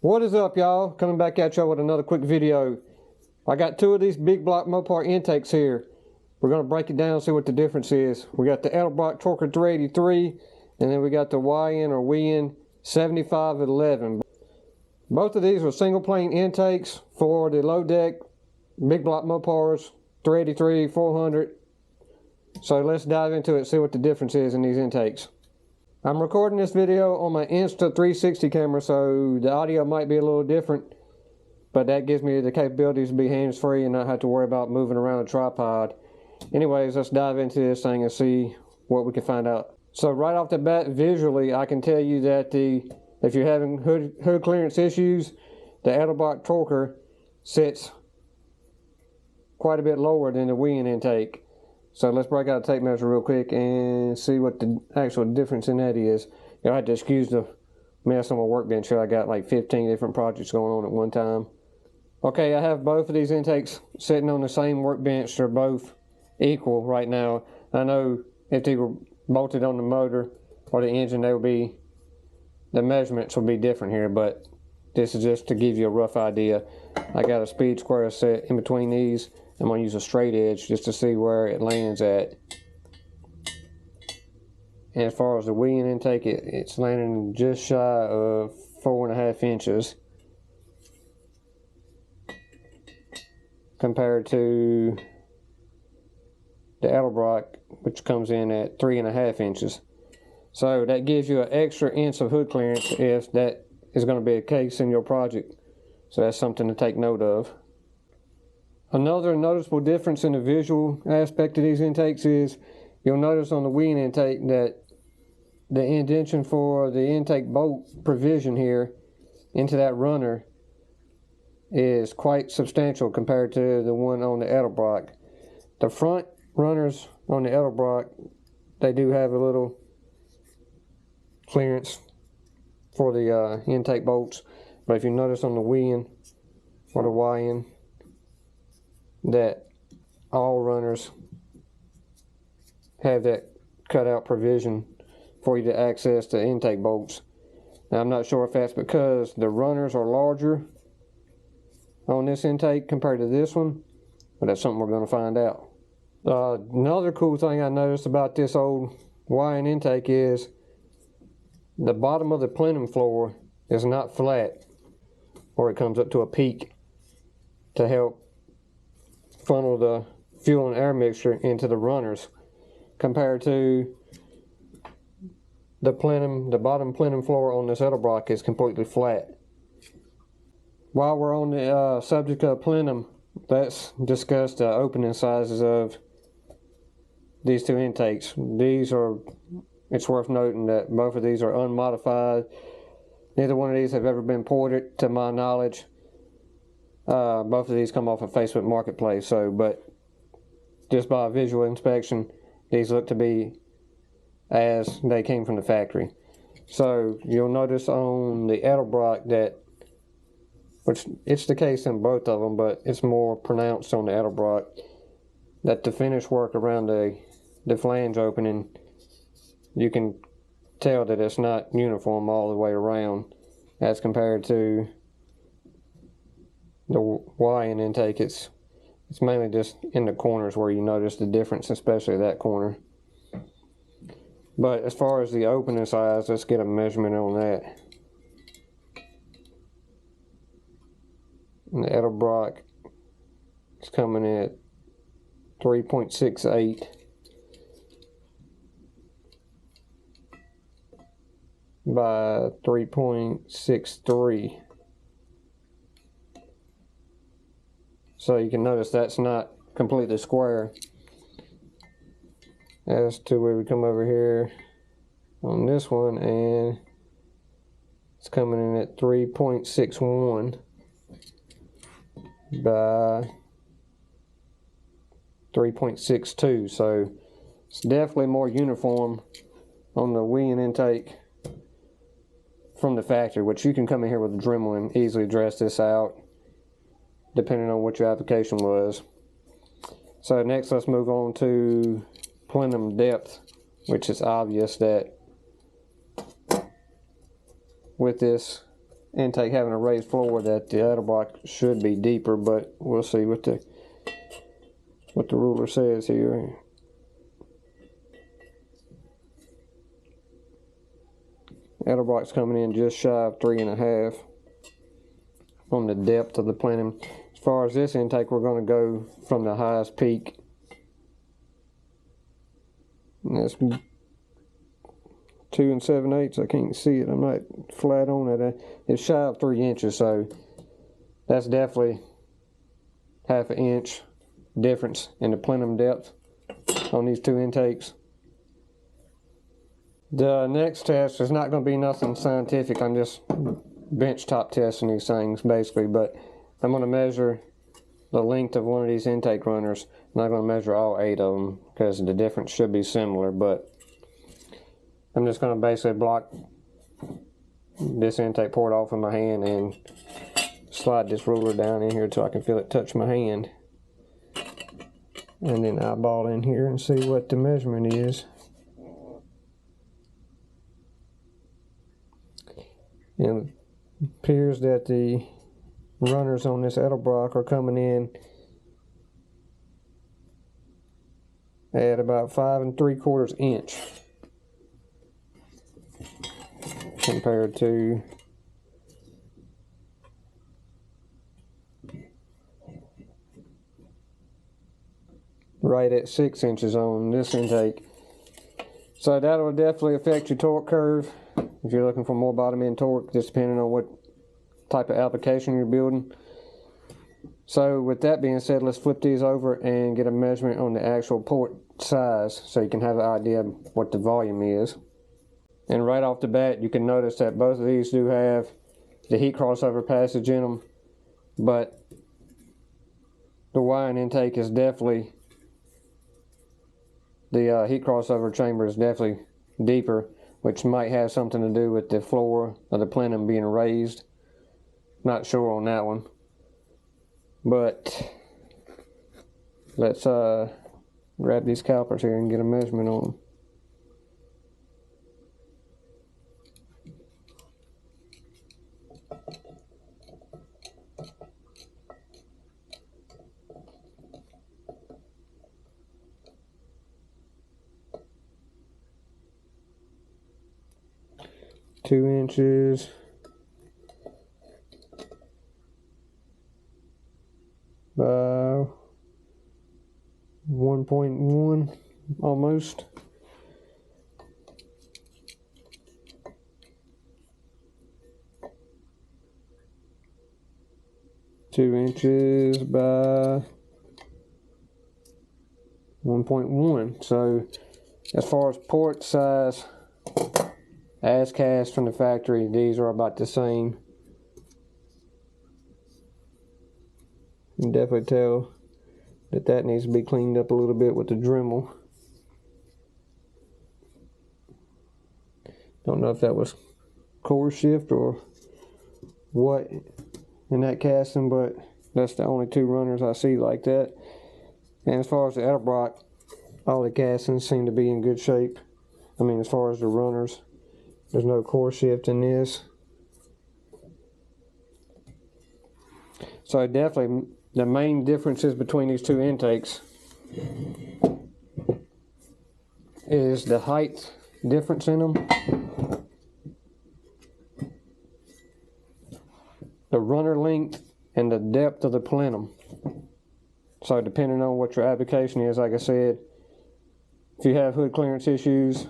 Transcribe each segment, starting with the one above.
What is up, y'all? Coming back at y'all with another quick video. I got two of these big block Mopar intakes here. We're going to break it down and see what the difference is. We got the Edelbrock Torker 383, and then we got the Weiand 7511. Both of these are single plane intakes for the low deck big block Mopars 383, 400. So let's dive into it and see what the difference is in these intakes. I'm recording this video on my Insta360 camera, so the audio might be a little different, but that gives me the capabilities to be hands-free and not have to worry about moving around a tripod. Anyways, let's dive into this thing and see what we can find out. So right off the bat, visually, I can tell you that if you're having hood clearance issues, the Edelbrock Torker sits quite a bit lower than the Weiand intake. So let's break out a tape measure real quick and see what the actual difference in that is. You'll have to excuse the mess on my workbench here. I got like 15 different projects going on at one time. Okay, I have both of these intakes sitting on the same workbench. They're both equal right now. I know if they were bolted on the motor or the engine, the measurements will be different here, but this is just to give you a rough idea. I got a speed square set in between these. I'm going to use a straight edge just to see where it lands at. And as far as the Weiand intake, it's landing just shy of 4.5 inches compared to the Edelbrock, which comes in at 3.5 inches. So that gives you an extra inch of hood clearance if that is going to be a case in your project. So that's something to take note of. Another noticeable difference in the visual aspect of these intakes is you'll notice on the Weiand intake that the indentation for the intake bolt provision here into that runner is quite substantial compared to the one on the Edelbrock. The front runners on the Edelbrock, they do have a little clearance for the intake bolts, but if you notice on the Weiand or the Weiand, that all runners have that cutout provision for you to access the intake bolts. Now I'm not sure if that's because the runners are larger on this intake compared to this one, but that's something we're going to find out. Another cool thing I noticed about this old Weiand intake is the bottom of the plenum floor is not flat, or it comes up to a peak to help funnel the fuel and air mixture into the runners, compared to the plenum. The bottom plenum floor on this Edelbrock is completely flat. While we're on the subject of plenum, let's discuss the opening sizes of these two intakes. It's worth noting that both of these are unmodified. Neither one of these have ever been ported to my knowledge. Both of these come off of Facebook Marketplace, but just by visual inspection, these look to be as they came from the factory. So you'll notice on the Edelbrock that, which it's the case in both of them, but it's more pronounced on the Edelbrock, that the finish work around the flange opening, you can tell that it's not uniform all the way around as compared to the Weiand intake. It's mainly just in the corners where you notice the difference, especially that corner. But as far as the opening size, let's get a measurement on that. And the Edelbrock is coming at 3.68 by 3.63. So you can notice that's not completely square. As to where we come over here on this one, and it's coming in at 3.61 by 3.62. So it's definitely more uniform on the Weiand intake from the factory, which you can come in here with a Dremel and easily dress this out depending on what your application was. So next, let's move on to plenum depth, which is obvious that with this intake having a raised floor that the Edelbrock should be deeper, but we'll see what the ruler says here. Edelbrock's coming in just shy of 3.5 on the depth of the plenum. As far as this intake, we're going to go from the highest peak. And that's 2 7/8. I can't see it. I'm not flat on it. It's shy of 3 inches, so that's definitely half an inch difference in the plenum depth on these two intakes. The next test is not going to be nothing scientific. I'm just bench top testing these things basically, but I'm going to measure the length of one of these intake runners. I'm not going to measure all 8 of them because the difference should be similar, but I'm just going to basically block this intake port off in my hand and slide this ruler down in here until I can feel it touch my hand, and then eyeball in here and see what the measurement is. And it appears that the runners on this Edelbrock are coming in at about 5 3/4 inch compared to right at 6 inches on this intake. So that will definitely affect your torque curve if you're looking for more bottom end torque, just depending on what type of application you're building. So with that being said, let's flip these over and get a measurement on the actual port size so you can have an idea of what the volume is. And right off the bat, you can notice that both of these do have the heat crossover passage in them, but the Weiand intake is definitely, the heat crossover chamber is definitely deeper, which might have something to do with the floor of the plenum being raised. Not sure on that one, but let's grab these calipers here and get a measurement on them. Two inches. By 1.1 almost. Two inches by 1.1. So as far as port size, as cast from the factory, these are about the same. You can definitely tell that that needs to be cleaned up a little bit with the Dremel. Don't know if that was core shift or what in that casting, but that's the only two runners I see like that. And as far as the Edelbrock, all the castings seem to be in good shape. I mean, as far as the runners, there's no core shift in this. So definitely the main differences between these two intakes is the height difference in them, the runner length, and the depth of the plenum. So depending on what your application is, like I said, if you have hood clearance issues,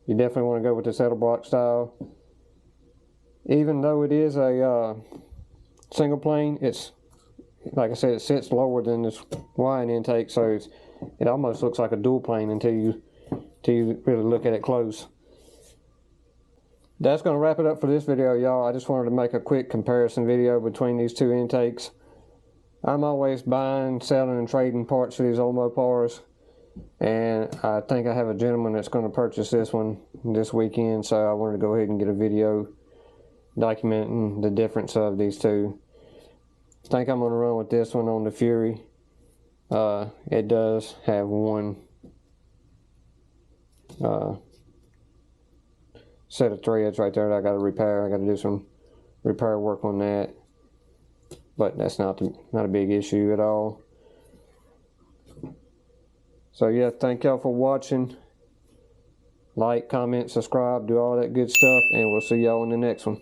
you definitely want to go with this Edelbrock style. Even though it is a single plane, it's, like I said, it sits lower than this Weiand intake, so it almost looks like a dual plane until you really look at it close. That's going to wrap it up for this video, y'all. I just wanted to make a quick comparison video between these two intakes. I'm always buying, selling, and trading parts for these old Mopars, and I think I have a gentleman that's going to purchase this one this weekend, so I wanted to go ahead and get a video documenting the difference of these two. I think I'm going to run with this one on the Fury. It does have one set of threads right there that I got to repair. I got to do some repair work on that, but that's not a big issue at all. So yeah, thank y'all for watching. Like, comment, subscribe, do all that good stuff, and we'll see y'all in the next one.